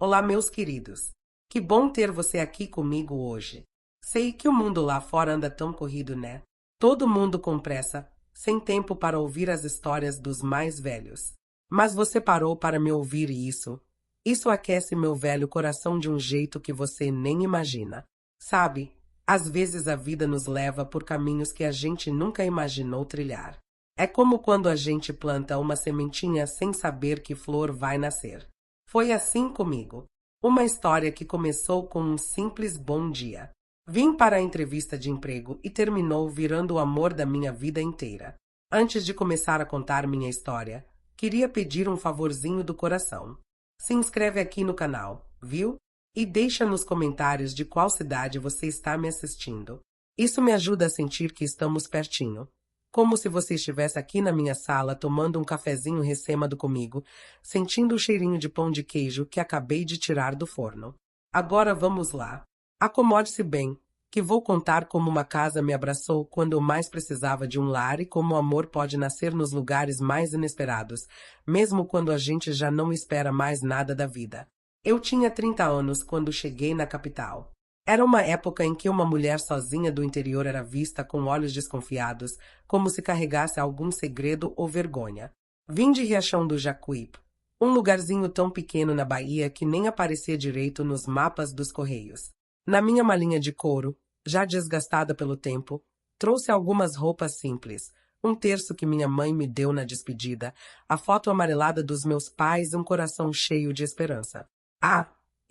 Olá, meus queridos. Que bom ter você aqui comigo hoje. Sei que o mundo lá fora anda tão corrido, né? Todo mundo com pressa, sem tempo para ouvir as histórias dos mais velhos. Mas você parou para me ouvir e isso aquece meu velho coração de um jeito que você nem imagina. Sabe, às vezes a vida nos leva por caminhos que a gente nunca imaginou trilhar. É como quando a gente planta uma sementinha sem saber que flor vai nascer. Foi assim comigo. Uma história que começou com um simples bom dia. Vim para a entrevista de emprego e terminou virando o amor da minha vida inteira. Antes de começar a contar minha história, queria pedir um favorzinho do coração. Se inscreve aqui no canal, viu? E deixa nos comentários de qual cidade você está me assistindo. Isso me ajuda a sentir que estamos pertinho. Como se você estivesse aqui na minha sala tomando um cafezinho recêmado comigo, sentindo o cheirinho de pão de queijo que acabei de tirar do forno. Agora vamos lá. Acomode-se bem, que vou contar como uma casa me abraçou quando eu mais precisava de um lar e como o amor pode nascer nos lugares mais inesperados, mesmo quando a gente já não espera mais nada da vida. Eu tinha 30 anos quando cheguei na capital. Era uma época em que uma mulher sozinha do interior era vista com olhos desconfiados, como se carregasse algum segredo ou vergonha. Vim de Riachão do Jacuípe, um lugarzinho tão pequeno na Bahia que nem aparecia direito nos mapas dos correios. Na minha malinha de couro, já desgastada pelo tempo, trouxe algumas roupas simples, um terço que minha mãe me deu na despedida, a foto amarelada dos meus pais e um coração cheio de esperança.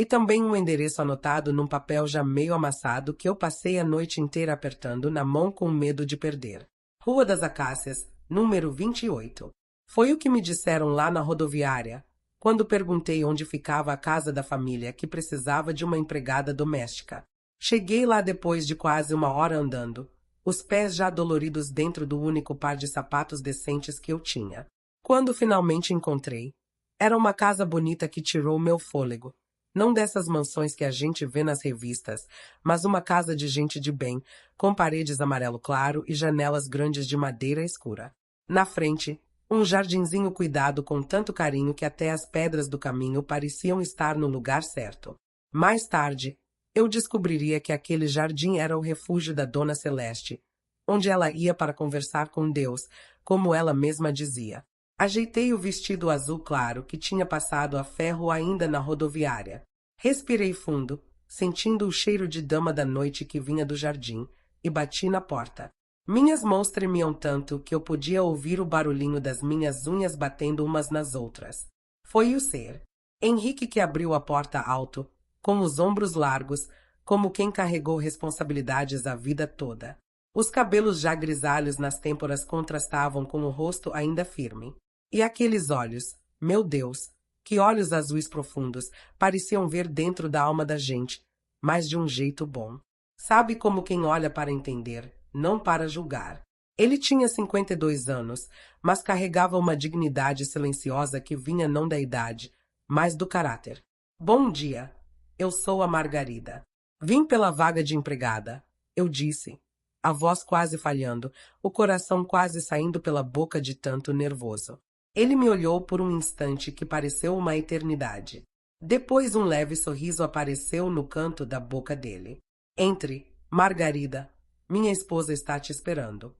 E também um endereço anotado num papel já meio amassado que eu passei a noite inteira apertando na mão com medo de perder. Rua das Acácias, número 28. Foi o que me disseram lá na rodoviária, quando perguntei onde ficava a casa da família que precisava de uma empregada doméstica. Cheguei lá depois de quase uma hora andando, os pés já doloridos dentro do único par de sapatos decentes que eu tinha. Quando finalmente encontrei, era uma casa bonita que tirou meu fôlego. Não dessas mansões que a gente vê nas revistas, mas uma casa de gente de bem, com paredes amarelo claro e janelas grandes de madeira escura. Na frente, um jardinzinho cuidado com tanto carinho que até as pedras do caminho pareciam estar no lugar certo. Mais tarde, eu descobriria que aquele jardim era o refúgio da Dona Celeste, onde ela ia para conversar com Deus, como ela mesma dizia. Ajeitei o vestido azul claro que tinha passado a ferro ainda na rodoviária. Respirei fundo, sentindo o cheiro de dama da noite que vinha do jardim, e bati na porta. Minhas mãos tremiam tanto que eu podia ouvir o barulhinho das minhas unhas batendo umas nas outras. Foi o ser Henrique que abriu a porta alto, com os ombros largos, como quem carregou responsabilidades a vida toda. Os cabelos já grisalhos nas têmporas contrastavam com o rosto ainda firme. E aqueles olhos, meu Deus, que olhos azuis profundos, pareciam ver dentro da alma da gente, mas de um jeito bom. Sabe como quem olha para entender, não para julgar. Ele tinha 52 anos, mas carregava uma dignidade silenciosa que vinha não da idade, mas do caráter. Bom dia, eu sou a Margarida. Vim pela vaga de empregada, eu disse, a voz quase falhando, o coração quase saindo pela boca de tanto nervoso. Ele me olhou por um instante que pareceu uma eternidade. Depois um leve sorriso apareceu no canto da boca dele. Entre, Margarida, minha esposa está te esperando.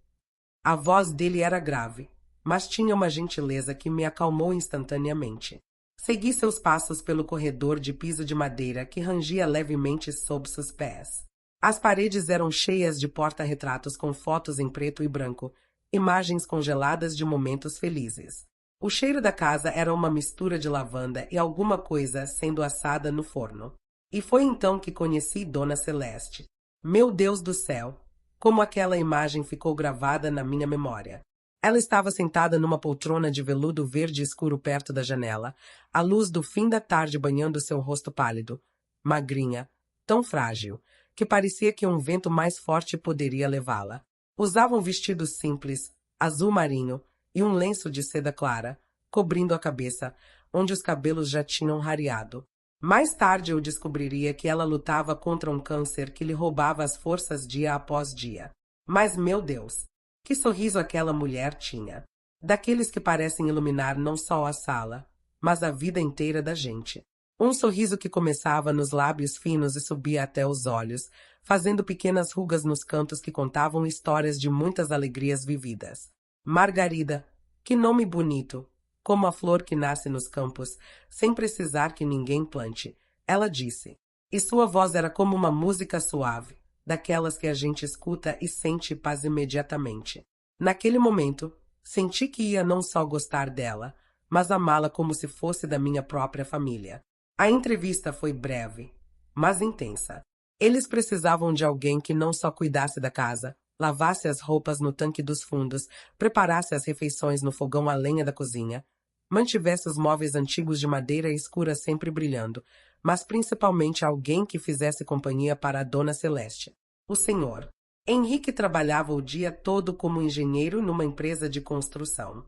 A voz dele era grave, mas tinha uma gentileza que me acalmou instantaneamente. Segui seus passos pelo corredor de piso de madeira que rangia levemente sob seus pés. As paredes eram cheias de porta-retratos com fotos em preto e branco, imagens congeladas de momentos felizes. O cheiro da casa era uma mistura de lavanda e alguma coisa sendo assada no forno. E foi então que conheci Dona Celeste. Meu Deus do céu! Como aquela imagem ficou gravada na minha memória. Ela estava sentada numa poltrona de veludo verde escuro perto da janela, a luz do fim da tarde banhando seu rosto pálido, magrinha, tão frágil, que parecia que um vento mais forte poderia levá-la. Usava um vestido simples, azul marinho, e um lenço de seda clara, cobrindo a cabeça, onde os cabelos já tinham rareado. Mais tarde eu descobriria que ela lutava contra um câncer que lhe roubava as forças dia após dia. Mas, meu Deus, que sorriso aquela mulher tinha! Daqueles que parecem iluminar não só a sala, mas a vida inteira da gente. Um sorriso que começava nos lábios finos e subia até os olhos, fazendo pequenas rugas nos cantos que contavam histórias de muitas alegrias vividas. Margarida, que nome bonito! Como a flor que nasce nos campos, sem precisar que ninguém plante, ela disse. E sua voz era como uma música suave, daquelas que a gente escuta e sente paz imediatamente. Naquele momento, senti que ia não só gostar dela, mas amá-la como se fosse da minha própria família. A entrevista foi breve, mas intensa. Eles precisavam de alguém que não só cuidasse da casa, lavasse as roupas no tanque dos fundos, preparasse as refeições no fogão a lenha da cozinha, mantivesse os móveis antigos de madeira escura sempre brilhando, mas principalmente alguém que fizesse companhia para a Dona Celeste. O senhor. Henrique trabalhava o dia todo como engenheiro numa empresa de construção.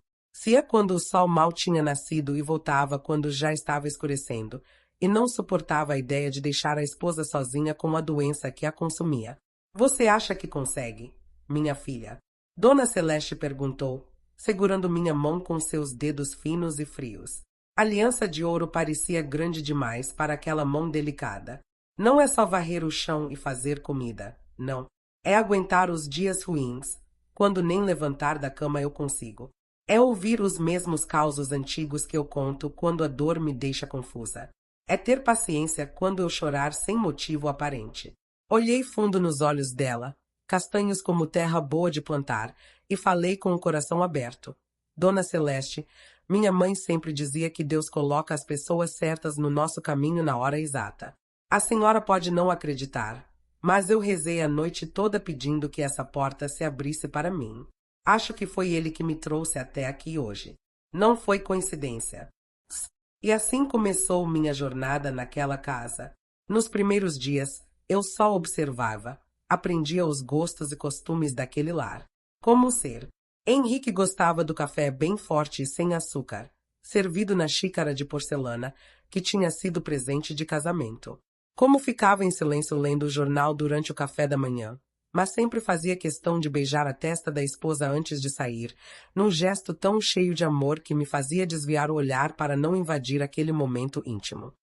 Ia quando o sol mal tinha nascido e voltava quando já estava escurecendo, e não suportava a ideia de deixar a esposa sozinha com a doença que a consumia. Você acha que consegue, minha filha? Dona Celeste perguntou, segurando minha mão com seus dedos finos e frios. A aliança de ouro parecia grande demais para aquela mão delicada. Não é só varrer o chão e fazer comida, não. É aguentar os dias ruins, quando nem levantar da cama eu consigo. É ouvir os mesmos causos antigos que eu conto quando a dor me deixa confusa. É ter paciência quando eu chorar sem motivo aparente. Olhei fundo nos olhos dela, castanhos como terra boa de plantar, e falei com o coração aberto. Dona Celeste, minha mãe sempre dizia que Deus coloca as pessoas certas no nosso caminho na hora exata. A senhora pode não acreditar, mas eu rezei a noite toda pedindo que essa porta se abrisse para mim. Acho que foi ele que me trouxe até aqui hoje. Não foi coincidência. E assim começou minha jornada naquela casa. Nos primeiros dias, eu só observava, aprendia os gostos e costumes daquele lar. Como ser. Henrique gostava do café bem forte e sem açúcar, servido na xícara de porcelana, que tinha sido presente de casamento. Como ficava em silêncio lendo o jornal durante o café da manhã, mas sempre fazia questão de beijar a testa da esposa antes de sair, num gesto tão cheio de amor que me fazia desviar o olhar para não invadir aquele momento íntimo.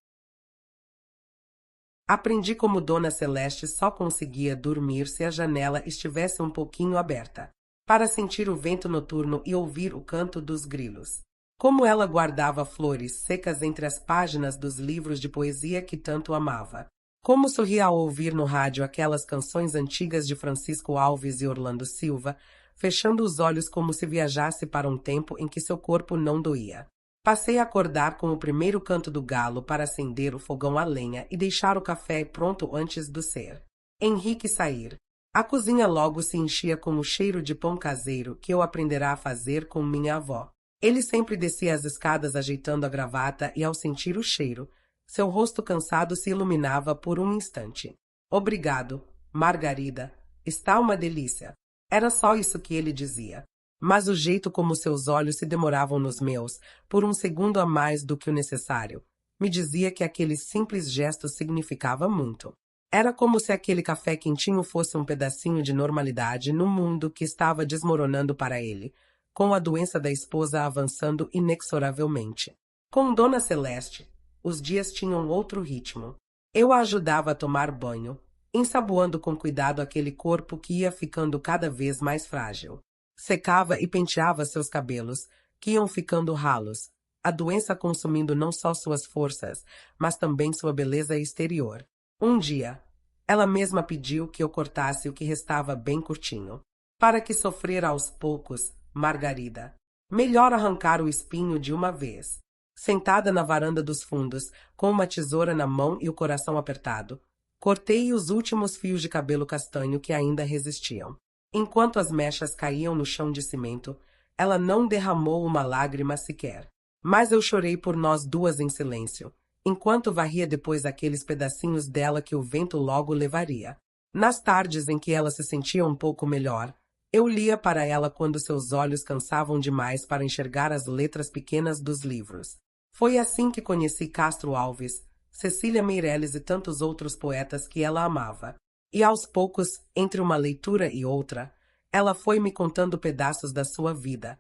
Aprendi como Dona Celeste só conseguia dormir se a janela estivesse um pouquinho aberta, para sentir o vento noturno e ouvir o canto dos grilos. Como ela guardava flores secas entre as páginas dos livros de poesia que tanto amava. Como sorria ao ouvir no rádio aquelas canções antigas de Francisco Alves e Orlando Silva, fechando os olhos como se viajasse para um tempo em que seu corpo não doía. Passei a acordar com o primeiro canto do galo para acender o fogão a lenha e deixar o café pronto antes do ser. Henrique sair. A cozinha logo se enchia com o cheiro de pão caseiro que eu aprenderá a fazer com minha avó. Ele sempre descia as escadas ajeitando a gravata e, ao sentir o cheiro, seu rosto cansado se iluminava por um instante. Obrigado, Margarida. Está uma delícia. Era só isso que ele dizia. Mas o jeito como seus olhos se demoravam nos meus, por um segundo a mais do que o necessário, me dizia que aquele simples gesto significava muito. Era como se aquele café quentinho fosse um pedacinho de normalidade no mundo que estava desmoronando para ele, com a doença da esposa avançando inexoravelmente. Com Dona Celeste, os dias tinham outro ritmo. Eu a ajudava a tomar banho, ensaboando com cuidado aquele corpo que ia ficando cada vez mais frágil. Secava e penteava seus cabelos, que iam ficando ralos, a doença consumindo não só suas forças, mas também sua beleza exterior. Um dia, ela mesma pediu que eu cortasse o que restava bem curtinho. Para que sofrer aos poucos, Margarida? Melhor arrancar o espinho de uma vez. Sentada na varanda dos fundos, com uma tesoura na mão e o coração apertado, cortei os últimos fios de cabelo castanho que ainda resistiam. Enquanto as mechas caíam no chão de cimento, ela não derramou uma lágrima sequer. Mas eu chorei por nós duas em silêncio, enquanto varria depois aqueles pedacinhos dela que o vento logo levaria. Nas tardes em que ela se sentia um pouco melhor, eu lia para ela quando seus olhos cansavam demais para enxergar as letras pequenas dos livros. Foi assim que conheci Castro Alves, Cecília Meirelles e tantos outros poetas que ela amava. E aos poucos, entre uma leitura e outra, ela foi me contando pedaços da sua vida,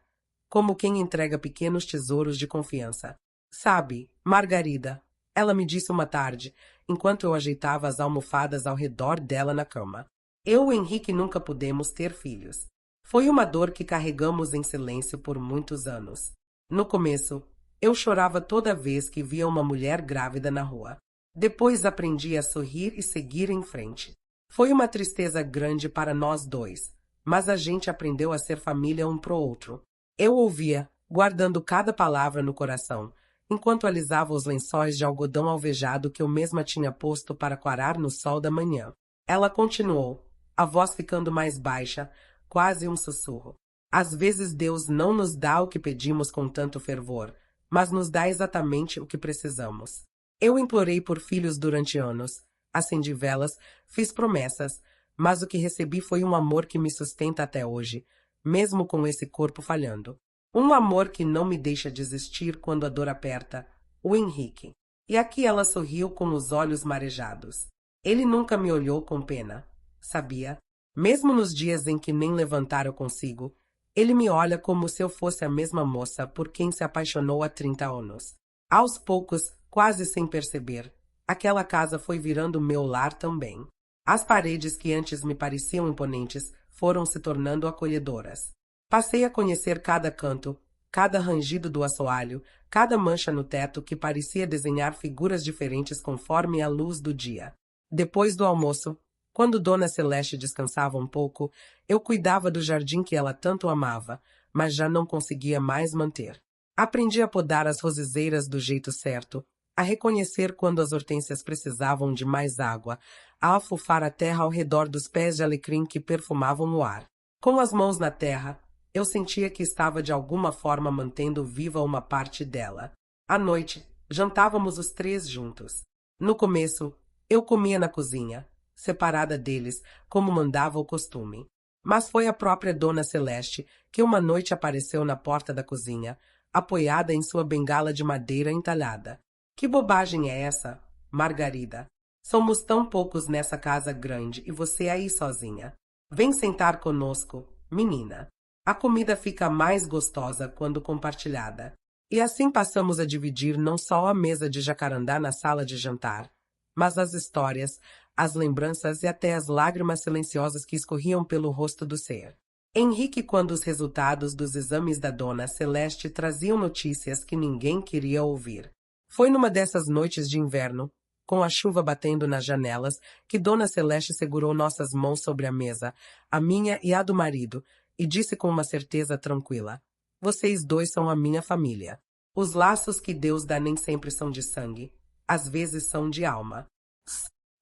como quem entrega pequenos tesouros de confiança. Sabe, Margarida, Ela me disse uma tarde, enquanto eu ajeitava as almofadas ao redor dela na cama. Eu e Henrique nunca pudemos ter filhos. Foi uma dor que carregamos em silêncio por muitos anos. No começo, eu chorava toda vez que via uma mulher grávida na rua. Depois aprendi a sorrir e seguir em frente. Foi uma tristeza grande para nós dois, mas a gente aprendeu a ser família um pro outro. Eu ouvia, guardando cada palavra no coração, enquanto alisava os lençóis de algodão alvejado que eu mesma tinha posto para coarar no sol da manhã. Ela continuou, a voz ficando mais baixa, quase um sussurro. Às vezes Deus não nos dá o que pedimos com tanto fervor, mas nos dá exatamente o que precisamos. Eu implorei por filhos durante anos, acendi velas, fiz promessas, mas o que recebi foi um amor que me sustenta até hoje, mesmo com esse corpo falhando. Um amor que não me deixa desistir quando a dor aperta, o Henrique. E aqui ela sorriu com os olhos marejados. Ele nunca me olhou com pena, sabia? Mesmo nos dias em que nem levantar eu consigo, ele me olha como se eu fosse a mesma moça por quem se apaixonou há 30 anos. Aos poucos, quase sem perceber, aquela casa foi virando meu lar também. As paredes que antes me pareciam imponentes foram se tornando acolhedoras. Passei a conhecer cada canto, cada rangido do assoalho, cada mancha no teto que parecia desenhar figuras diferentes conforme a luz do dia. Depois do almoço, quando Dona Celeste descansava um pouco, eu cuidava do jardim que ela tanto amava, mas já não conseguia mais manter. Aprendi a podar as rosizeiras do jeito certo, a reconhecer quando as hortênsias precisavam de mais água, a afufar a terra ao redor dos pés de alecrim que perfumavam o ar. Com as mãos na terra, eu sentia que estava de alguma forma mantendo viva uma parte dela. À noite, jantávamos os três juntos. No começo, eu comia na cozinha, separada deles, como mandava o costume. Mas foi a própria Dona Celeste que uma noite apareceu na porta da cozinha, apoiada em sua bengala de madeira entalhada. Que bobagem é essa, Margarida? Somos tão poucos nessa casa grande e você aí sozinha. Vem sentar conosco, menina. A comida fica mais gostosa quando compartilhada. E assim passamos a dividir não só a mesa de jacarandá na sala de jantar, mas as histórias, as lembranças e até as lágrimas silenciosas que escorriam pelo rosto do ser. Henrique, quando os resultados dos exames da Dona Celeste traziam notícias que ninguém queria ouvir. Foi numa dessas noites de inverno, com a chuva batendo nas janelas, que Dona Celeste segurou nossas mãos sobre a mesa, a minha e a do marido, e disse com uma certeza tranquila: "Vocês dois são a minha família. Os laços que Deus dá nem sempre são de sangue, às vezes são de alma."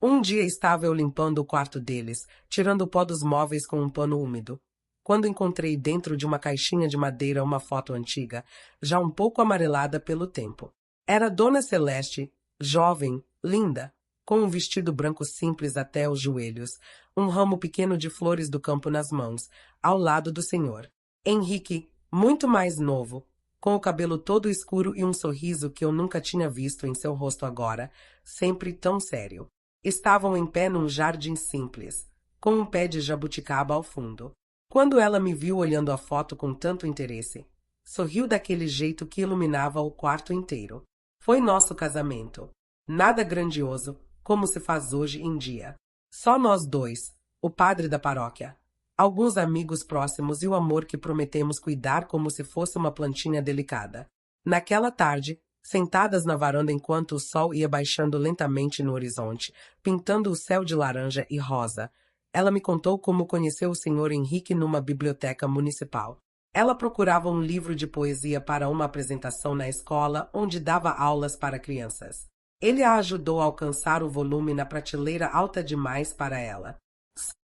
Um dia estava eu limpando o quarto deles, tirando o pó dos móveis com um pano úmido, quando encontrei dentro de uma caixinha de madeira uma foto antiga, já um pouco amarelada pelo tempo. Era Dona Celeste, jovem, linda, com um vestido branco simples até os joelhos, um ramo pequeno de flores do campo nas mãos, ao lado do senhor. Henrique, muito mais novo, com o cabelo todo escuro e um sorriso que eu nunca tinha visto em seu rosto agora, sempre tão sério. Estavam em pé num jardim simples, com um pé de jabuticaba ao fundo. Quando ela me viu olhando a foto com tanto interesse, sorriu daquele jeito que iluminava o quarto inteiro. Foi nosso casamento. Nada grandioso, como se faz hoje em dia. Só nós dois, o padre da paróquia, alguns amigos próximos e o amor que prometemos cuidar como se fosse uma plantinha delicada. Naquela tarde, sentadas na varanda enquanto o sol ia baixando lentamente no horizonte, pintando o céu de laranja e rosa, ela me contou como conheceu o senhor Henrique numa biblioteca municipal. Ela procurava um livro de poesia para uma apresentação na escola onde dava aulas para crianças. Ele a ajudou a alcançar o volume na prateleira alta demais para ela.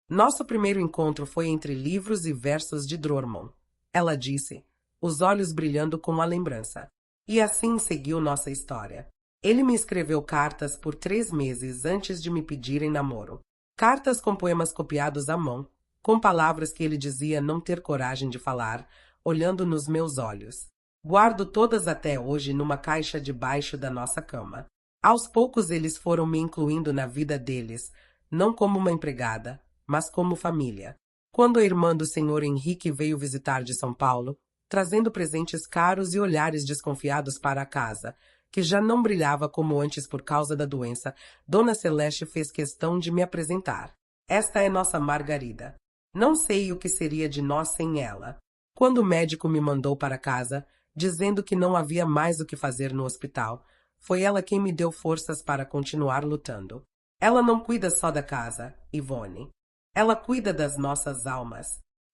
Nosso primeiro encontro foi entre livros e versos de Drummond. Ela disse, os olhos brilhando com a lembrança. E assim seguiu nossa história. Ele me escreveu cartas por 3 meses antes de me pedirem namoro. Cartas com poemas copiados à mão, com palavras que ele dizia não ter coragem de falar, olhando nos meus olhos. Guardo todas até hoje numa caixa debaixo da nossa cama. Aos poucos eles foram me incluindo na vida deles, não como uma empregada, mas como família. Quando a irmã do senhor Henrique veio visitar de São Paulo, trazendo presentes caros e olhares desconfiados para a casa, que já não brilhava como antes por causa da doença, Dona Celeste fez questão de me apresentar. Esta é nossa Margarida. Não sei o que seria de nós sem ela. Quando o médico me mandou para casa, dizendo que não havia mais o que fazer no hospital, foi ela quem me deu forças para continuar lutando. Ela não cuida só da casa, Ivone. Ela cuida das nossas almas.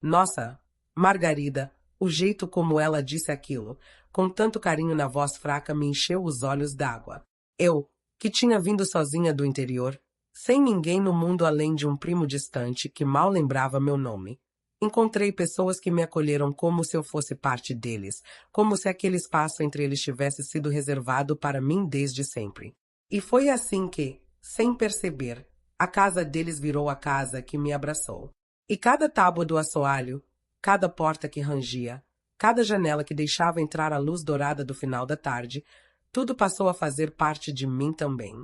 Nossa, Margarida, o jeito como ela disse aquilo, com tanto carinho na voz fraca, me encheu os olhos d'água. Eu, que tinha vindo sozinha do interior, sem ninguém no mundo além de um primo distante que mal lembrava meu nome, encontrei pessoas que me acolheram como se eu fosse parte deles, como se aquele espaço entre eles tivesse sido reservado para mim desde sempre. E foi assim que, sem perceber, a casa deles virou a casa que me abraçou. E cada tábua do assoalho, cada porta que rangia, cada janela que deixava entrar a luz dourada do final da tarde, tudo passou a fazer parte de mim também.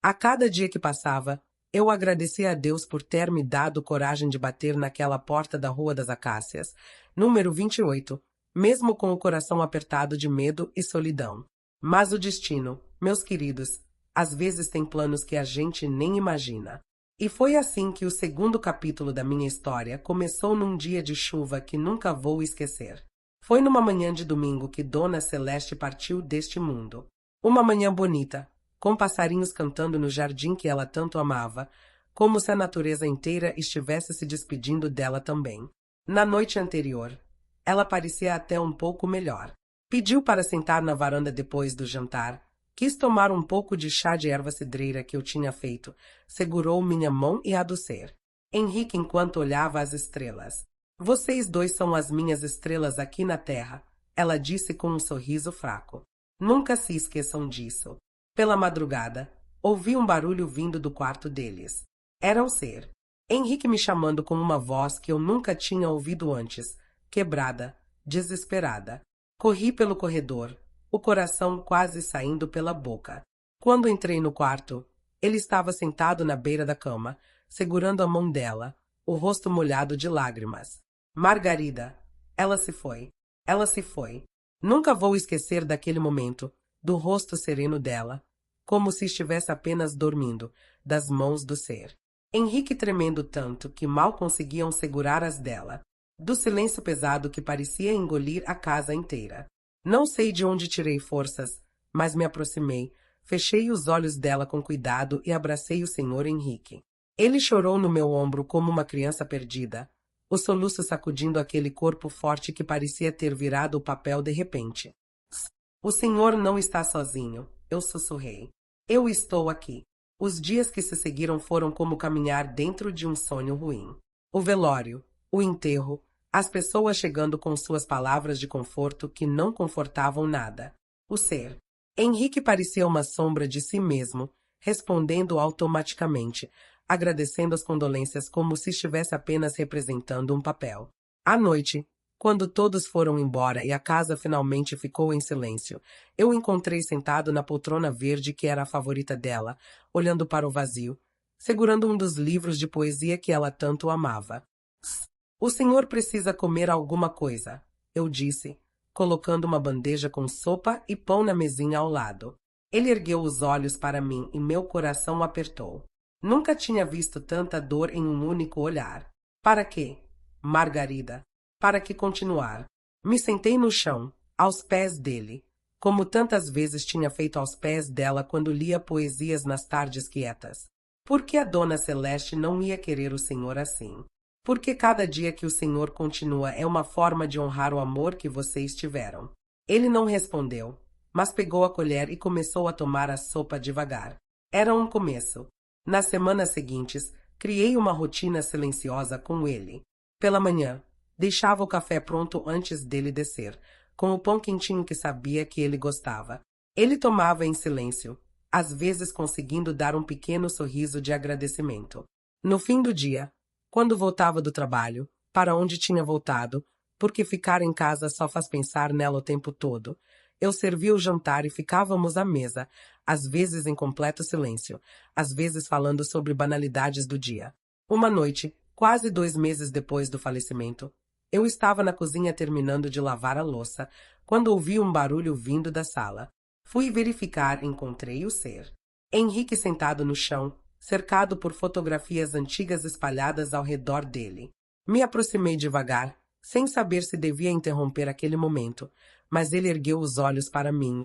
A cada dia que passava, eu agradecia a Deus por ter me dado coragem de bater naquela porta da Rua das Acácias, número 28, mesmo com o coração apertado de medo e solidão. Mas o destino, meus queridos, às vezes tem planos que a gente nem imagina. E foi assim que o segundo capítulo da minha história começou num dia de chuva que nunca vou esquecer. Foi numa manhã de domingo que Dona Celeste partiu deste mundo. Uma manhã bonita, com passarinhos cantando no jardim que ela tanto amava, como se a natureza inteira estivesse se despedindo dela também. Na noite anterior, ela parecia até um pouco melhor. Pediu para sentar na varanda depois do jantar, quis tomar um pouco de chá de erva cidreira que eu tinha feito, segurou minha mão e a do ser. Henrique enquanto olhava as estrelas. Vocês dois são as minhas estrelas aqui na terra, ela disse com um sorriso fraco. Nunca se esqueçam disso. Pela madrugada, ouvi um barulho vindo do quarto deles. Era o ser. Henrique me chamando com uma voz que eu nunca tinha ouvido antes, quebrada, desesperada. Corri pelo corredor, o coração quase saindo pela boca. Quando entrei no quarto, ele estava sentado na beira da cama, segurando a mão dela, o rosto molhado de lágrimas. Margarida, ela se foi. Ela se foi. Nunca vou esquecer daquele momento, do rosto sereno dela, como se estivesse apenas dormindo, das mãos do ser. Henrique tremendo tanto que mal conseguiam segurar as dela, do silêncio pesado que parecia engolir a casa inteira. Não sei de onde tirei forças, mas me aproximei, fechei os olhos dela com cuidado e abracei o senhor Henrique. Ele chorou no meu ombro como uma criança perdida, o soluço sacudindo aquele corpo forte que parecia ter virado o papel de repente. O senhor não está sozinho, eu sussurrei. Eu estou aqui. Os dias que se seguiram foram como caminhar dentro de um sonho ruim. O velório, o enterro, as pessoas chegando com suas palavras de conforto que não confortavam nada. O ser. Henrique parecia uma sombra de si mesmo, respondendo automaticamente, agradecendo as condolências como se estivesse apenas representando um papel. À noite, quando todos foram embora e a casa finalmente ficou em silêncio, eu o encontrei sentado na poltrona verde que era a favorita dela, olhando para o vazio, segurando um dos livros de poesia que ela tanto amava. O senhor precisa comer alguma coisa, eu disse, colocando uma bandeja com sopa e pão na mesinha ao lado. Ele ergueu os olhos para mim e meu coração apertou. Nunca tinha visto tanta dor em um único olhar. Para quê, Margarida? Para que continuar? Me sentei no chão, aos pés dele, como tantas vezes tinha feito aos pés dela quando lia poesias nas tardes quietas. Por que a Dona Celeste não ia querer o senhor assim? Porque cada dia que o senhor continua é uma forma de honrar o amor que vocês tiveram. Ele não respondeu, mas pegou a colher e começou a tomar a sopa devagar. Era um começo. Nas semanas seguintes, criei uma rotina silenciosa com ele. Pela manhã, deixava o café pronto antes dele descer, com o pão quentinho que sabia que ele gostava. Ele tomava em silêncio, às vezes conseguindo dar um pequeno sorriso de agradecimento. No fim do dia, quando voltava do trabalho, para onde tinha voltado, porque ficar em casa só faz pensar nela o tempo todo, eu servia o jantar e ficávamos à mesa, às vezes em completo silêncio, às vezes falando sobre banalidades do dia. Uma noite, quase 2 meses depois do falecimento, eu estava na cozinha terminando de lavar a louça, quando ouvi um barulho vindo da sala. Fui verificar e encontrei o ser. Henrique sentado no chão, cercado por fotografias antigas espalhadas ao redor dele. Me aproximei devagar, sem saber se devia interromper aquele momento, mas ele ergueu os olhos para mim.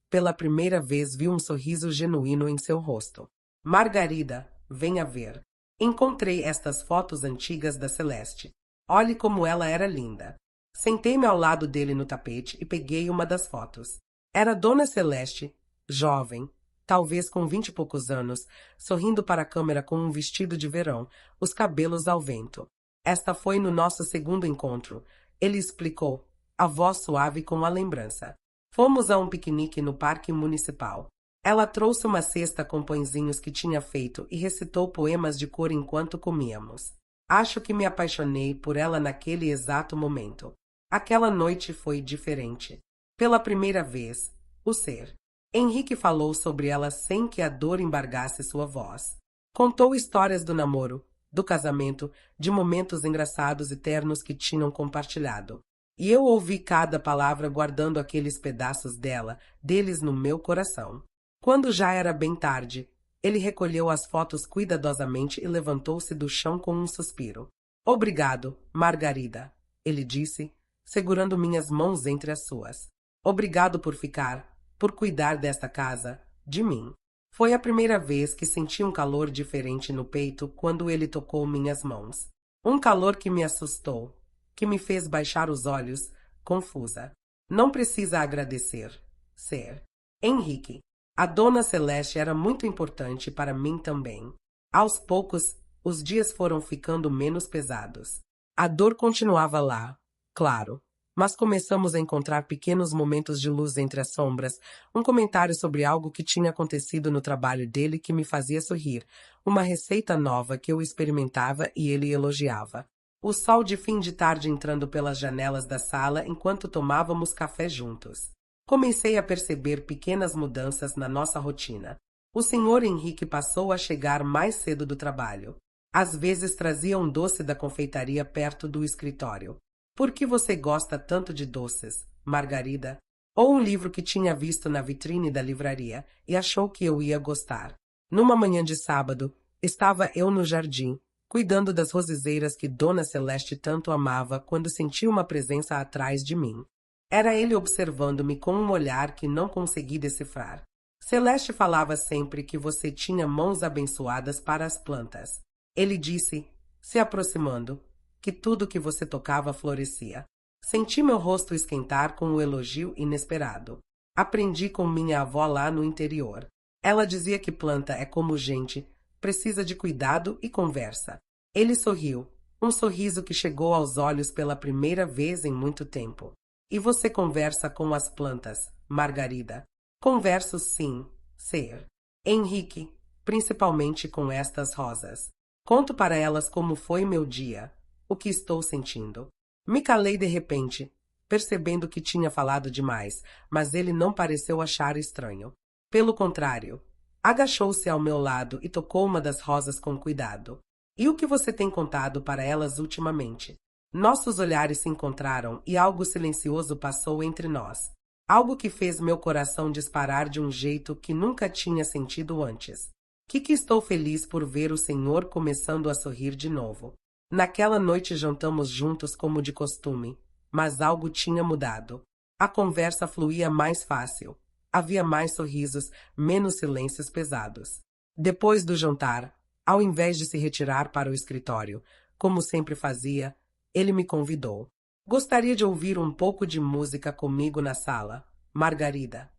Pela primeira vez vi um sorriso genuíno em seu rosto. Margarida, venha ver. Encontrei estas fotos antigas da Celeste. Olhe como ela era linda. Sentei-me ao lado dele no tapete e peguei uma das fotos. Era Dona Celeste, jovem, talvez com 20 e poucos anos, sorrindo para a câmera com um vestido de verão, os cabelos ao vento. Esta foi no nosso segundo encontro, ele explicou, a voz suave com a lembrança. Fomos a um piquenique no Parque Municipal. Ela trouxe uma cesta com pãezinhos que tinha feito e recitou poemas de cor enquanto comíamos. Acho que me apaixonei por ela naquele exato momento. Aquela noite foi diferente. Pela primeira vez, o ser. Henrique falou sobre ela sem que a dor embargasse sua voz. Contou histórias do namoro, do casamento, de momentos engraçados e ternos que tinham compartilhado. E eu ouvi cada palavra guardando aqueles pedaços deles no meu coração. Quando já era bem tarde, ele recolheu as fotos cuidadosamente e levantou-se do chão com um suspiro. Obrigado, Margarida, ele disse, segurando minhas mãos entre as suas. Obrigado por ficar, por cuidar desta casa, de mim. Foi a primeira vez que senti um calor diferente no peito quando ele tocou minhas mãos. Um calor que me assustou, que me fez baixar os olhos, confusa. Não precisa agradecer, ser. Henrique. A Dona Celeste era muito importante para mim também. Aos poucos, os dias foram ficando menos pesados. A dor continuava lá, claro, mas começamos a encontrar pequenos momentos de luz entre as sombras, um comentário sobre algo que tinha acontecido no trabalho dele que me fazia sorrir, uma receita nova que eu experimentava e ele elogiava. O sol de fim de tarde entrando pelas janelas da sala enquanto tomávamos café juntos. Comecei a perceber pequenas mudanças na nossa rotina. O senhor Henrique passou a chegar mais cedo do trabalho. Às vezes trazia um doce da confeitaria perto do escritório. Por que você gosta tanto de doces, Margarida? Ou um livro que tinha visto na vitrine da livraria e achou que eu ia gostar. Numa manhã de sábado, estava eu no jardim, cuidando das rosizeiras que Dona Celeste tanto amava quando senti uma presença atrás de mim. Era ele observando-me com um olhar que não consegui decifrar. Celeste falava sempre que você tinha mãos abençoadas para as plantas. Ele disse, se aproximando, que tudo que você tocava florescia. Senti meu rosto esquentar com o elogio inesperado. Aprendi com minha avó lá no interior. Ela dizia que planta é como gente, precisa de cuidado e conversa. Ele sorriu, um sorriso que chegou aos olhos pela primeira vez em muito tempo. E você conversa com as plantas, Margarida? Converso sim, ser. Henrique, principalmente com estas rosas. Conto para elas como foi meu dia, o que estou sentindo. Me calei de repente, percebendo que tinha falado demais, mas ele não pareceu achar estranho. Pelo contrário, agachou-se ao meu lado e tocou uma das rosas com cuidado. E o que você tem contado para elas ultimamente? Nossos olhares se encontraram e algo silencioso passou entre nós. Algo que fez meu coração disparar de um jeito que nunca tinha sentido antes. Que estou feliz por ver o senhor começando a sorrir de novo. Naquela noite jantamos juntos como de costume, mas algo tinha mudado. A conversa fluía mais fácil. Havia mais sorrisos, menos silêncios pesados. Depois do jantar, ao invés de se retirar para o escritório, como sempre fazia, ele me convidou. Gostaria de ouvir um pouco de música comigo na sala, Margarida.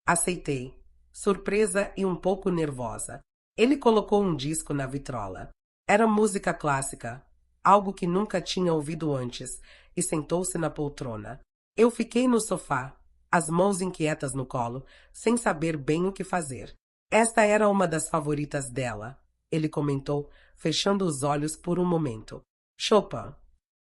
Aceitei, surpresa e um pouco nervosa. Ele colocou um disco na vitrola. Era música clássica, algo que nunca tinha ouvido antes, e sentou-se na poltrona. Eu fiquei no sofá, as mãos inquietas no colo, sem saber bem o que fazer. Esta era uma das favoritas dela, ele comentou, fechando os olhos por um momento. Chopin.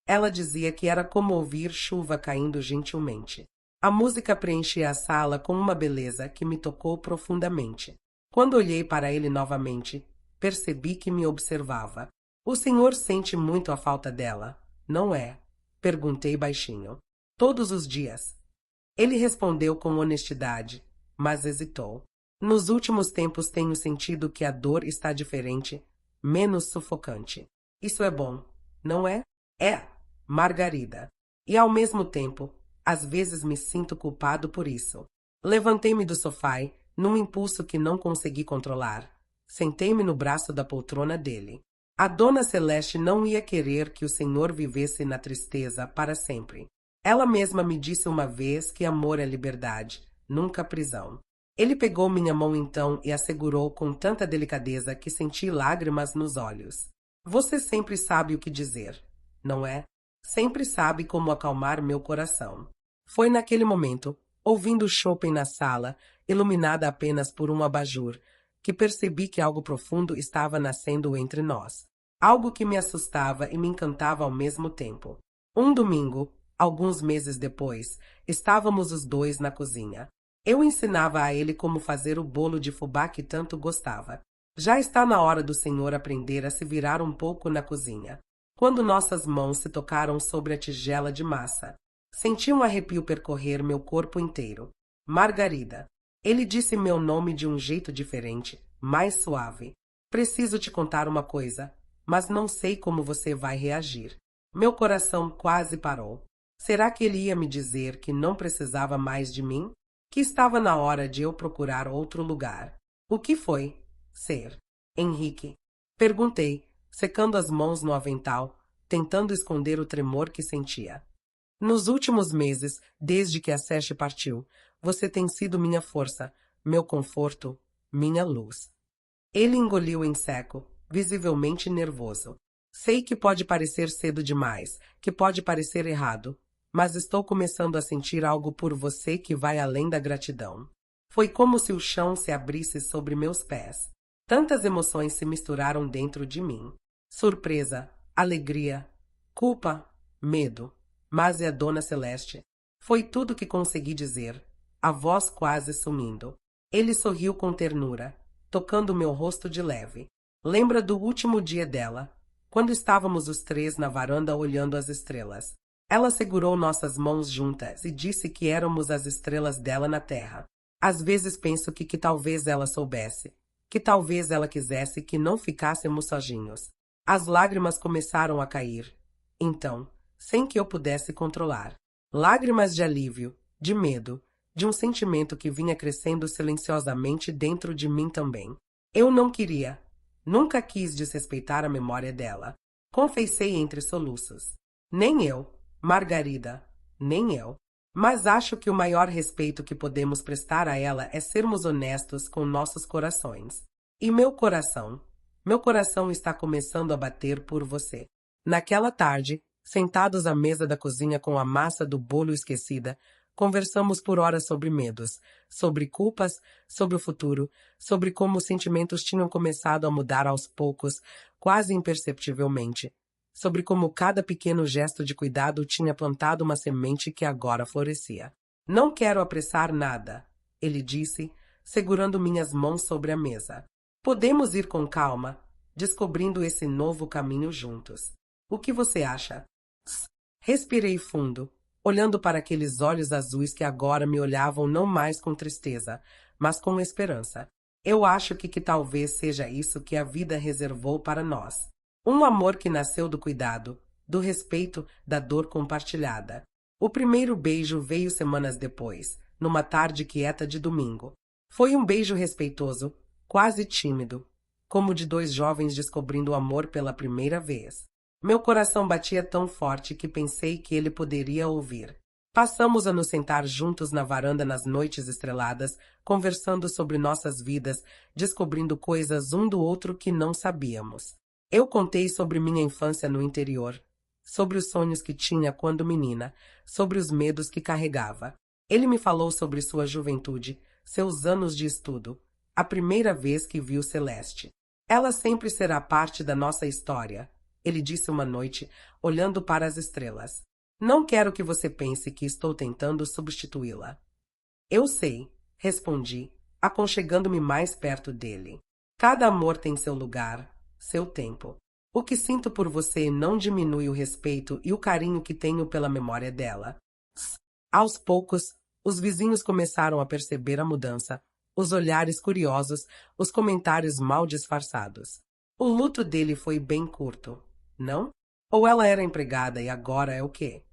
Ela dizia que era como ouvir chuva caindo gentilmente. A música preenchia a sala com uma beleza que me tocou profundamente. Quando olhei para ele novamente, percebi que me observava. O senhor sente muito a falta dela, não é? Perguntei baixinho. Todos os dias. Ele respondeu com honestidade. mas hesitou. Nos últimos tempos tenho sentido que a dor está diferente, menos sufocante. Isso é bom, não é? É, Margarida. E ao mesmo tempo, às vezes me sinto culpado por isso. Levantei-me do sofá e, num impulso que não consegui controlar, sentei-me no braço da poltrona dele. A Dona Celeste não ia querer que o senhor vivesse na tristeza para sempre. Ela mesma me disse uma vez que amor é liberdade, nunca prisão. Ele pegou minha mão então e a segurou com tanta delicadeza que senti lágrimas nos olhos. Você sempre sabe o que dizer, não é? Sempre sabe como acalmar meu coração. Foi naquele momento, ouvindo Chopin na sala, iluminada apenas por um abajur, que percebi que algo profundo estava nascendo entre nós. Algo que me assustava e me encantava ao mesmo tempo. Um domingo, alguns meses depois, estávamos os dois na cozinha. Eu ensinava a ele como fazer o bolo de fubá que tanto gostava. Já está na hora do senhor aprender a se virar um pouco na cozinha. Quando nossas mãos se tocaram sobre a tigela de massa, senti um arrepio percorrer meu corpo inteiro. Margarida. Ele disse meu nome de um jeito diferente, mais suave. Preciso te contar uma coisa, mas não sei como você vai reagir. Meu coração quase parou. Será que ele ia me dizer que não precisava mais de mim? Que estava na hora de eu procurar outro lugar? O que foi? Ser Henrique? Perguntei, secando as mãos no avental, tentando esconder o tremor que sentia. Nos últimos meses, desde que a Seste partiu, você tem sido minha força, meu conforto, minha luz. Ele engoliu em seco, visivelmente nervoso. Sei que pode parecer cedo demais, que pode parecer errado, mas estou começando a sentir algo por você que vai além da gratidão. Foi como se o chão se abrisse sobre meus pés. Tantas emoções se misturaram dentro de mim. Surpresa, alegria, culpa, medo. Mas é a Dona Celeste. Foi tudo que consegui dizer, a voz quase sumindo. Ele sorriu com ternura, tocando meu rosto de leve. Lembra do último dia dela, quando estávamos os três na varanda olhando as estrelas. Ela segurou nossas mãos juntas e disse que éramos as estrelas dela na terra. Às vezes penso que talvez ela soubesse, que talvez ela quisesse que não ficássemos sozinhos. As lágrimas começaram a cair. Então, sem que eu pudesse controlar. Lágrimas de alívio, de medo, de um sentimento que vinha crescendo silenciosamente dentro de mim também. Eu não queria, nunca quis desrespeitar a memória dela. Confessei entre soluços. Nem eu, Margarida, nem eu. Mas acho que o maior respeito que podemos prestar a ela é sermos honestos com nossos corações. E meu coração está começando a bater por você. Naquela tarde, sentados à mesa da cozinha com a massa do bolo esquecida, conversamos por horas sobre medos, sobre culpas, sobre o futuro, sobre como os sentimentos tinham começado a mudar aos poucos, quase imperceptivelmente, sobre como cada pequeno gesto de cuidado tinha plantado uma semente que agora florescia. Não quero apressar nada, ele disse, segurando minhas mãos sobre a mesa. Podemos ir com calma, descobrindo esse novo caminho juntos. O que você acha? Respirei fundo, olhando para aqueles olhos azuis que agora me olhavam não mais com tristeza, mas com esperança. Eu acho que talvez seja isso que a vida reservou para nós. Um amor que nasceu do cuidado, do respeito, da dor compartilhada. O primeiro beijo veio semanas depois, numa tarde quieta de domingo. Foi um beijo respeitoso, quase tímido, como de dois jovens descobrindo o amor pela primeira vez. Meu coração batia tão forte que pensei que ele poderia ouvir. Passamos a nos sentar juntos na varanda nas noites estreladas, conversando sobre nossas vidas, descobrindo coisas um do outro que não sabíamos. Eu contei sobre minha infância no interior, sobre os sonhos que tinha quando menina, sobre os medos que carregava. Ele me falou sobre sua juventude, seus anos de estudo, a primeira vez que viu Celeste. Ela sempre será parte da nossa história, ele disse uma noite, olhando para as estrelas. Não quero que você pense que estou tentando substituí-la. Eu sei, respondi, aconchegando-me mais perto dele. Cada amor tem seu lugar, seu tempo. O que sinto por você não diminui o respeito e o carinho que tenho pela memória dela. Aos poucos, Os vizinhos começaram a perceber a mudança, os olhares curiosos, os comentários mal disfarçados. O luto dele foi bem curto, não? Ou ela era empregada e agora é o quê?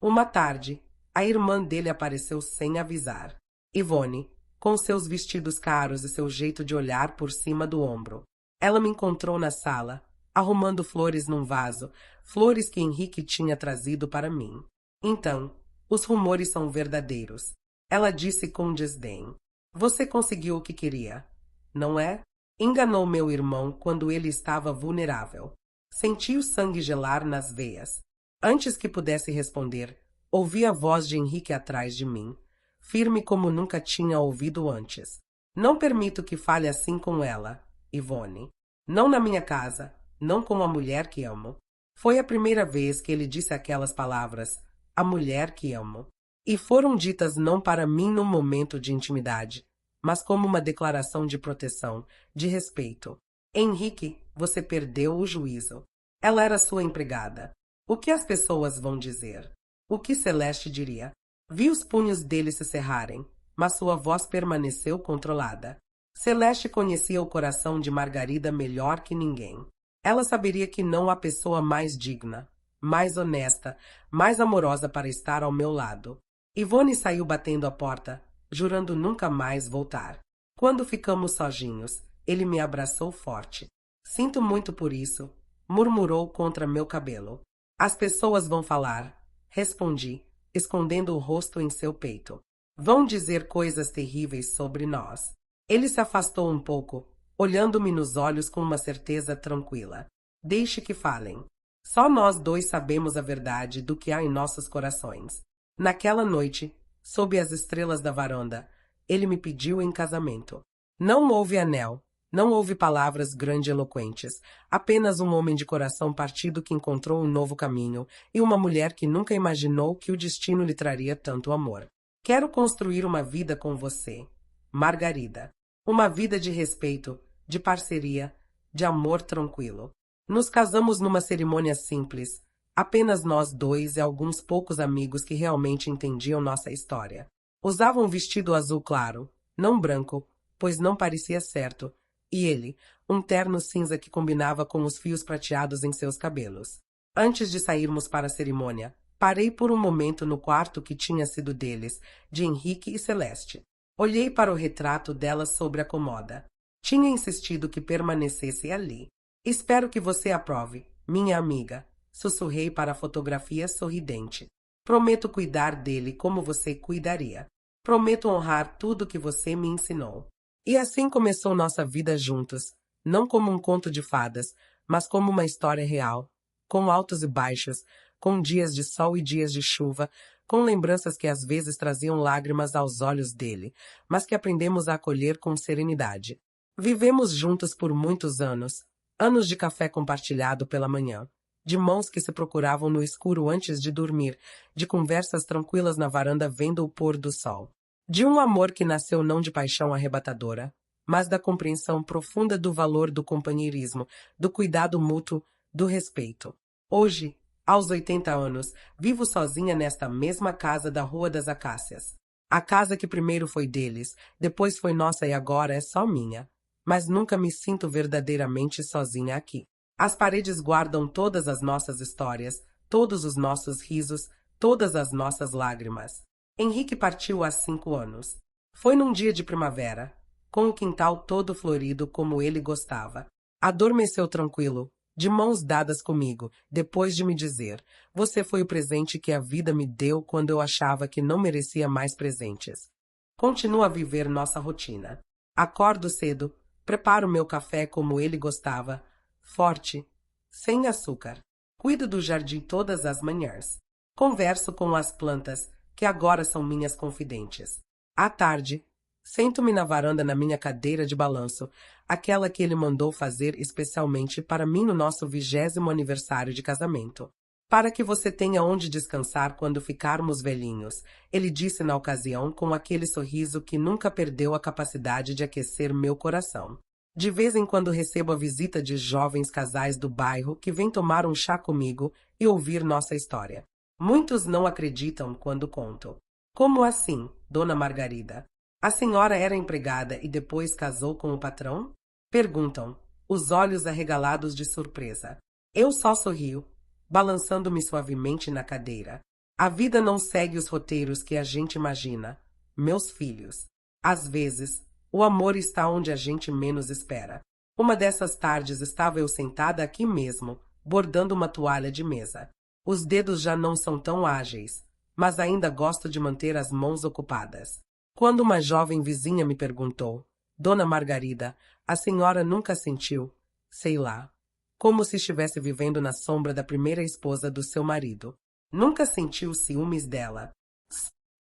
Uma tarde, a irmã dele apareceu sem avisar. Ivone, com seus vestidos caros e seu jeito de olhar por cima do ombro. Ela me encontrou na sala, arrumando flores num vaso, flores que Henrique tinha trazido para mim. Então, os rumores são verdadeiros. Ela disse com desdém. Você conseguiu o que queria, não é? Enganou meu irmão quando ele estava vulnerável. Senti o sangue gelar nas veias. Antes que pudesse responder, ouvi a voz de Henrique atrás de mim, firme como nunca tinha ouvido antes. Não permito que fale assim com ela, Ivone. Não na minha casa, não com a mulher que amo. Foi a primeira vez que ele disse aquelas palavras, a mulher que amo. E foram ditas não para mim num momento de intimidade, mas como uma declaração de proteção, de respeito. Henrique, você perdeu o juízo. Ela era sua empregada. O que as pessoas vão dizer? O que Celeste diria? Vi os punhos dele se cerrarem, mas sua voz permaneceu controlada. Celeste conhecia o coração de Margarida melhor que ninguém. Ela saberia que não há pessoa mais digna, mais honesta, mais amorosa para estar ao meu lado. Ivone saiu batendo a porta, jurando nunca mais voltar. Quando ficamos sozinhos, ele me abraçou forte. Sinto muito por isso, murmurou contra meu cabelo. As pessoas vão falar, respondi, escondendo o rosto em seu peito. Vão dizer coisas terríveis sobre nós. Ele se afastou um pouco, olhando-me nos olhos com uma certeza tranquila. Deixe que falem. Só nós dois sabemos a verdade do que há em nossos corações. Naquela noite, sob as estrelas da varanda, ele me pediu em casamento. Não houve anel, não houve palavras grandiloquentes, apenas um homem de coração partido que encontrou um novo caminho e uma mulher que nunca imaginou que o destino lhe traria tanto amor. Quero construir uma vida com você, Margarida. Uma vida de respeito, de parceria, de amor tranquilo. Nos casamos numa cerimônia simples, apenas nós dois e alguns poucos amigos que realmente entendiam nossa história. Usava um vestido azul claro, não branco, pois não parecia certo, e ele, um terno cinza que combinava com os fios prateados em seus cabelos. Antes de sairmos para a cerimônia, parei por um momento no quarto que tinha sido deles, de Henrique e Celeste. Olhei para o retrato dela sobre a comoda. Tinha insistido que permanecesse ali. Espero que você aprove, minha amiga. Sussurrei para a fotografia sorridente. Prometo cuidar dele como você cuidaria. Prometo honrar tudo que você me ensinou. E assim começou nossa vida juntos, não como um conto de fadas, mas como uma história real, com altos e baixos, com dias de sol e dias de chuva, com lembranças que às vezes traziam lágrimas aos olhos dele, mas que aprendemos a acolher com serenidade. Vivemos juntos por muitos anos, anos de café compartilhado pela manhã, de mãos que se procuravam no escuro antes de dormir, de conversas tranquilas na varanda vendo o pôr do sol. De um amor que nasceu não de paixão arrebatadora, mas da compreensão profunda do valor do companheirismo, do cuidado mútuo, do respeito. Hoje, aos 80 anos, vivo sozinha nesta mesma casa da Rua das Acácias. A casa que primeiro foi deles, depois foi nossa e agora é só minha. Mas nunca me sinto verdadeiramente sozinha aqui. As paredes guardam todas as nossas histórias, todos os nossos risos, todas as nossas lágrimas. Henrique partiu há 5 anos. Foi num dia de primavera, com o quintal todo florido como ele gostava. Adormeceu tranquilo, de mãos dadas comigo, depois de me dizer: você foi o presente que a vida me deu quando eu achava que não merecia mais presentes. Continuo a viver nossa rotina. Acordo cedo, preparo meu café como ele gostava, forte, sem açúcar. Cuido do jardim todas as manhãs. Converso com as plantas, que agora são minhas confidentes. À tarde, sento-me na varanda na minha cadeira de balanço, aquela que ele mandou fazer especialmente para mim no nosso 20º aniversário de casamento. Para que você tenha onde descansar quando ficarmos velhinhos, ele disse na ocasião com aquele sorriso que nunca perdeu a capacidade de aquecer meu coração. De vez em quando recebo a visita de jovens casais do bairro que vêm tomar um chá comigo e ouvir nossa história. Muitos não acreditam quando conto. Como assim, Dona Margarida? A senhora era empregada e depois casou com o patrão? Perguntam, os olhos arregalados de surpresa. Eu só sorrio, balançando-me suavemente na cadeira. A vida não segue os roteiros que a gente imagina. Meus filhos. Às vezes, o amor está onde a gente menos espera. Uma dessas tardes estava eu sentada aqui mesmo, bordando uma toalha de mesa. Os dedos já não são tão ágeis, mas ainda gosto de manter as mãos ocupadas. Quando uma jovem vizinha me perguntou, Dona Margarida, a senhora nunca sentiu, sei lá, como se estivesse vivendo na sombra da primeira esposa do seu marido. Nunca sentiu ciúmes dela?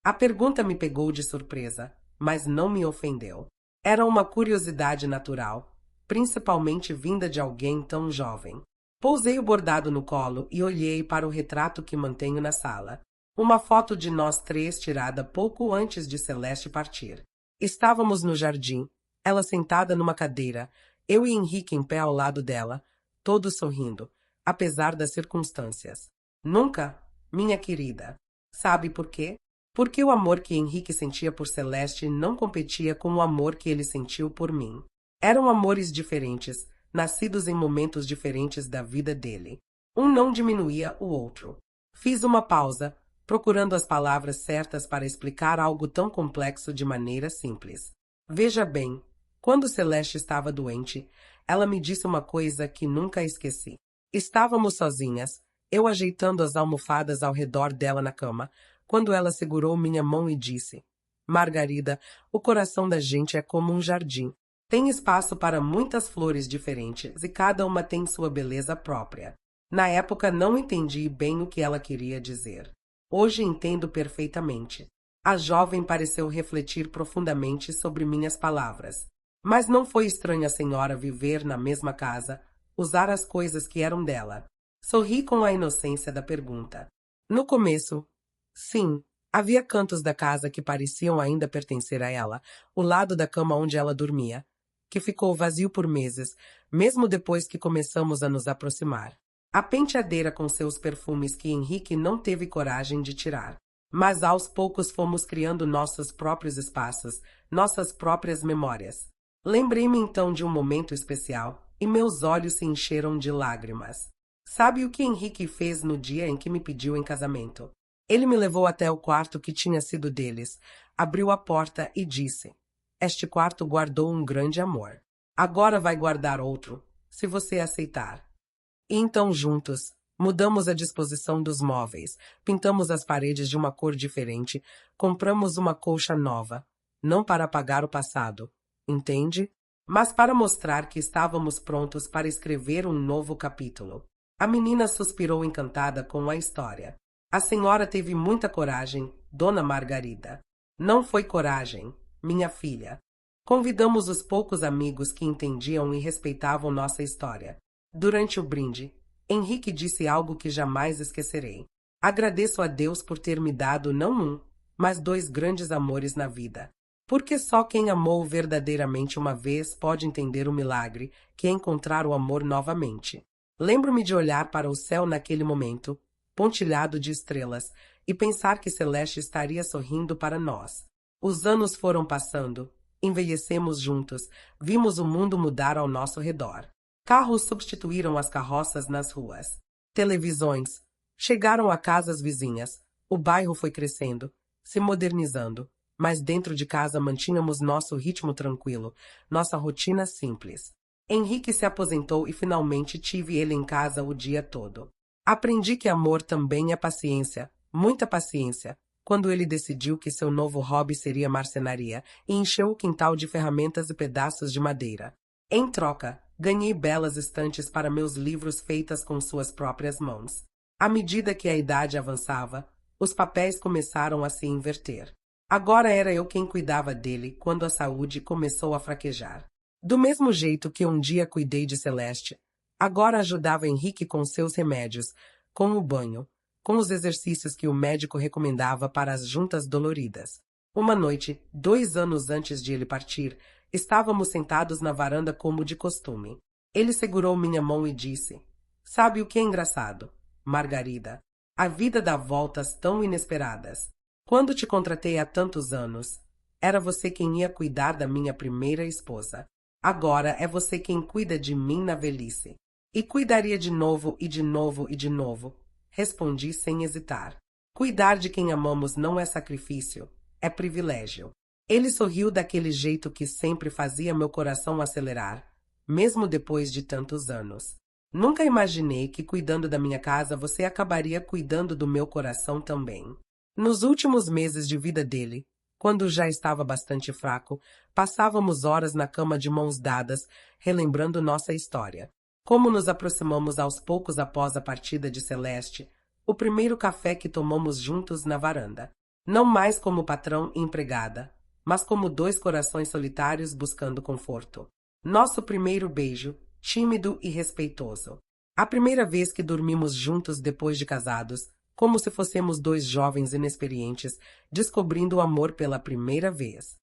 A pergunta me pegou de surpresa, mas não me ofendeu. Era uma curiosidade natural, principalmente vinda de alguém tão jovem. Pousei o bordado no colo e olhei para o retrato que mantenho na sala. Uma foto de nós três tirada pouco antes de Celeste partir. Estávamos no jardim, ela sentada numa cadeira, eu e Henrique em pé ao lado dela, todos sorrindo, apesar das circunstâncias. Nunca, minha querida. Sabe por quê? Porque o amor que Henrique sentia por Celeste não competia com o amor que ele sentiu por mim. Eram amores diferentes, nascidos em momentos diferentes da vida dele. Um não diminuía o outro. Fiz uma pausa, procurando as palavras certas para explicar algo tão complexo de maneira simples. Veja bem, quando Celeste estava doente, ela me disse uma coisa que nunca esqueci. Estávamos sozinhas, eu ajeitando as almofadas ao redor dela na cama, quando ela segurou minha mão e disse: Margarida, o coração da gente é como um jardim. Tem espaço para muitas flores diferentes e cada uma tem sua beleza própria. Na época não entendi bem o que ela queria dizer. Hoje entendo perfeitamente. A jovem pareceu refletir profundamente sobre minhas palavras. Mas não foi estranho a senhora viver na mesma casa, usar as coisas que eram dela. Sorri com a inocência da pergunta. No começo, sim, havia cantos da casa que pareciam ainda pertencer a ela, o lado da cama onde ela dormia, que ficou vazio por meses, mesmo depois que começamos a nos aproximar. A penteadeira com seus perfumes que Henrique não teve coragem de tirar. Mas aos poucos fomos criando nossos próprios espaços, nossas próprias memórias. Lembrei-me então de um momento especial e meus olhos se encheram de lágrimas. Sabe o que Henrique fez no dia em que me pediu em casamento? Ele me levou até o quarto que tinha sido deles, abriu a porta e disse: Este quarto guardou um grande amor. Agora vai guardar outro, se você aceitar. E então juntos, mudamos a disposição dos móveis, pintamos as paredes de uma cor diferente, compramos uma colcha nova, não para apagar o passado, entende? Mas para mostrar que estávamos prontos para escrever um novo capítulo. A menina suspirou encantada com a história. A senhora teve muita coragem, Dona Margarida. Não foi coragem, minha filha. Convidamos os poucos amigos que entendiam e respeitavam nossa história. Durante o brinde, Henrique disse algo que jamais esquecerei. Agradeço a Deus por ter me dado não um, mas 2 grandes amores na vida. Porque só quem amou verdadeiramente uma vez pode entender o milagre, que é encontrar o amor novamente. Lembro-me de olhar para o céu naquele momento, pontilhado de estrelas, e pensar que Celeste estaria sorrindo para nós. Os anos foram passando, envelhecemos juntos, vimos o mundo mudar ao nosso redor. Carros substituíram as carroças nas ruas. Televisões chegaram a casas vizinhas. O bairro foi crescendo, se modernizando, mas dentro de casa mantínhamos nosso ritmo tranquilo, nossa rotina simples. Henrique se aposentou e finalmente tive ele em casa o dia todo. Aprendi que amor também é paciência, muita paciência, quando ele decidiu que seu novo hobby seria marcenaria e encheu o quintal de ferramentas e pedaços de madeira. Em troca, ganhei belas estantes para meus livros feitas com suas próprias mãos. À medida que a idade avançava, os papéis começaram a se inverter. Agora era eu quem cuidava dele quando a saúde começou a fraquejar. Do mesmo jeito que um dia cuidei de Celeste, agora ajudava Henrique com seus remédios, com o banho, com os exercícios que o médico recomendava para as juntas doloridas. Uma noite, 2 anos antes de ele partir, estávamos sentados na varanda como de costume. Ele segurou minha mão e disse: Sabe o que é engraçado, Margarida? A vida dá voltas tão inesperadas. Quando te contratei há tantos anos, era você quem ia cuidar da minha primeira esposa. Agora é você quem cuida de mim na velhice. E cuidaria de novo e de novo e de novo. Respondi sem hesitar. Cuidar de quem amamos não é sacrifício, é privilégio. Ele sorriu daquele jeito que sempre fazia meu coração acelerar, mesmo depois de tantos anos. Nunca imaginei que cuidando da minha casa você acabaria cuidando do meu coração também. Nos últimos meses de vida dele, quando já estava bastante fraco, passávamos horas na cama de mãos dadas, relembrando nossa história. Como nos aproximamos aos poucos após a partida de Celeste, o primeiro café que tomamos juntos na varanda. Não mais como patrão e empregada, mas como dois corações solitários buscando conforto. Nosso primeiro beijo, tímido e respeitoso. A primeira vez que dormimos juntos depois de casados, como se fossemos dois jovens inexperientes, descobrindo o amor pela primeira vez.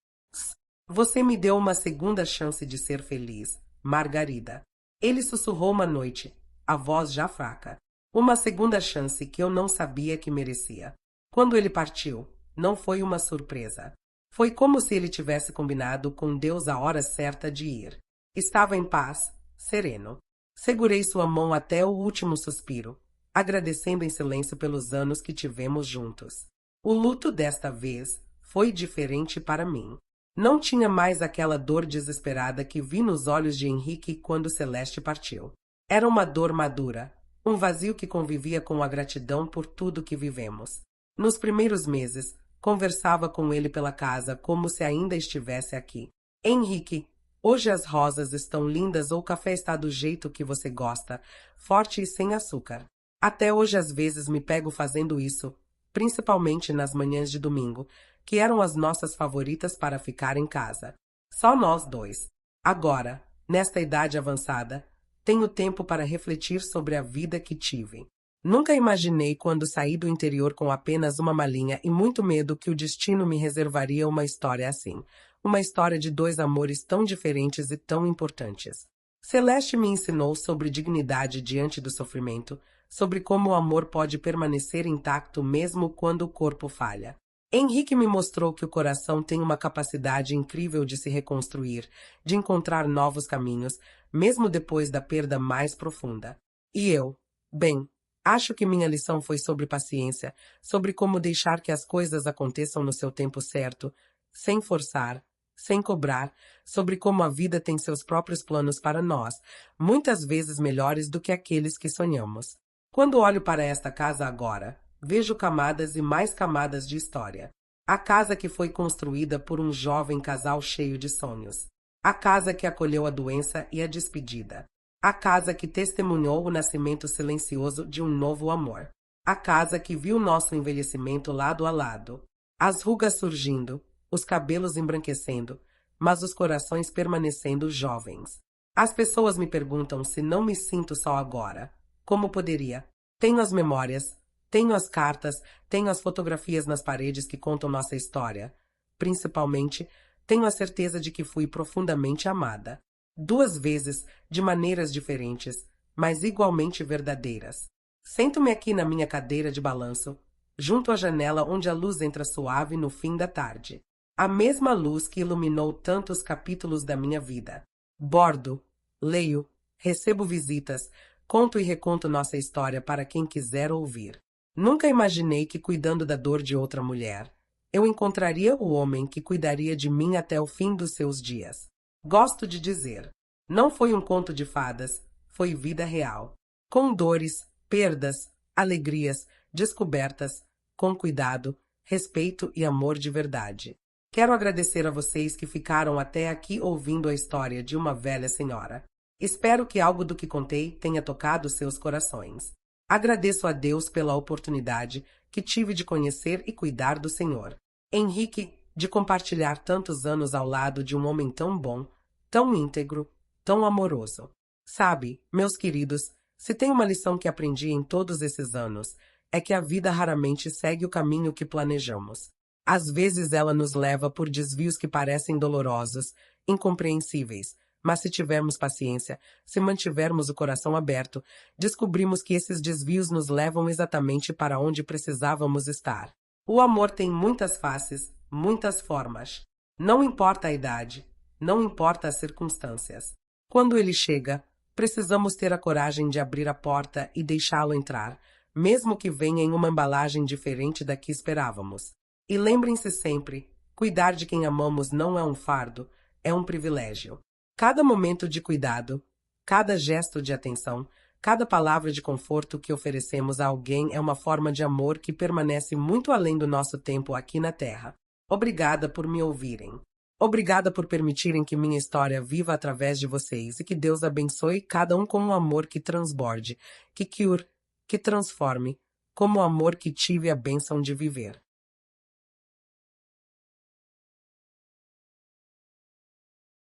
Você me deu uma segunda chance de ser feliz, Margarida. Ele sussurrou uma noite, a voz já fraca. Uma segunda chance que eu não sabia que merecia. Quando ele partiu, não foi uma surpresa. Foi como se ele tivesse combinado com Deus a hora certa de ir. Estava em paz, sereno. Segurei sua mão até o último suspiro, agradecendo em silêncio pelos anos que tivemos juntos. O luto desta vez foi diferente para mim. Não tinha mais aquela dor desesperada que vi nos olhos de Henrique quando Celeste partiu. Era uma dor madura, um vazio que convivia com a gratidão por tudo que vivemos. Nos primeiros meses, conversava com ele pela casa como se ainda estivesse aqui. Henrique, hoje as rosas estão lindas ou o café está do jeito que você gosta, forte e sem açúcar. Até hoje às vezes me pego fazendo isso, principalmente nas manhãs de domingo, que eram as nossas favoritas para ficar em casa. Só nós dois. Agora, nesta idade avançada, tenho tempo para refletir sobre a vida que tive. Nunca imaginei quando saí do interior com apenas uma malinha e muito medo que o destino me reservaria uma história assim. Uma história de dois amores tão diferentes e tão importantes. Celeste me ensinou sobre dignidade diante do sofrimento, sobre como o amor pode permanecer intacto mesmo quando o corpo falha. Henrique me mostrou que o coração tem uma capacidade incrível de se reconstruir, de encontrar novos caminhos, mesmo depois da perda mais profunda. E eu, bem, acho que minha lição foi sobre paciência, sobre como deixar que as coisas aconteçam no seu tempo certo, sem forçar, sem cobrar, sobre como a vida tem seus próprios planos para nós, muitas vezes melhores do que aqueles que sonhamos. Quando olho para esta casa agora, vejo camadas e mais camadas de história. A casa que foi construída por um jovem casal cheio de sonhos. A casa que acolheu a doença e a despedida. A casa que testemunhou o nascimento silencioso de um novo amor. A casa que viu nosso envelhecimento lado a lado. As rugas surgindo, os cabelos embranquecendo, mas os corações permanecendo jovens. As pessoas me perguntam se não me sinto só agora. Como poderia? Tenho as memórias, tenho as cartas, tenho as fotografias nas paredes que contam nossa história. Principalmente, tenho a certeza de que fui profundamente amada. 2 vezes, de maneiras diferentes, mas igualmente verdadeiras. Sento-me aqui na minha cadeira de balanço, junto à janela onde a luz entra suave no fim da tarde. A mesma luz que iluminou tantos capítulos da minha vida. Bordo, leio, recebo visitas, conto e reconto nossa história para quem quiser ouvir. Nunca imaginei que, cuidando da dor de outra mulher, eu encontraria o homem que cuidaria de mim até o fim dos seus dias. Gosto de dizer, não foi um conto de fadas, foi vida real. Com dores, perdas, alegrias, descobertas, com cuidado, respeito e amor de verdade. Quero agradecer a vocês que ficaram até aqui ouvindo a história de uma velha senhora. Espero que algo do que contei tenha tocado seus corações. Agradeço a Deus pela oportunidade que tive de conhecer e cuidar do Senhor. Henrique, de compartilhar tantos anos ao lado de um homem tão bom, tão íntegro, tão amoroso. Sabe, meus queridos, se tem uma lição que aprendi em todos esses anos, é que a vida raramente segue o caminho que planejamos. Às vezes ela nos leva por desvios que parecem dolorosos, incompreensíveis, mas se tivermos paciência, se mantivermos o coração aberto, descobrimos que esses desvios nos levam exatamente para onde precisávamos estar. O amor tem muitas faces, muitas formas. Não importa a idade, não importa as circunstâncias. Quando ele chega, precisamos ter a coragem de abrir a porta e deixá-lo entrar, mesmo que venha em uma embalagem diferente da que esperávamos. E lembrem-se sempre, cuidar de quem amamos não é um fardo, é um privilégio. Cada momento de cuidado, cada gesto de atenção, cada palavra de conforto que oferecemos a alguém é uma forma de amor que permanece muito além do nosso tempo aqui na Terra. Obrigada por me ouvirem. Obrigada por permitirem que minha história viva através de vocês e que Deus abençoe cada um com um amor que transborde, que cure, que transforme, como o amor que tive a bênção de viver.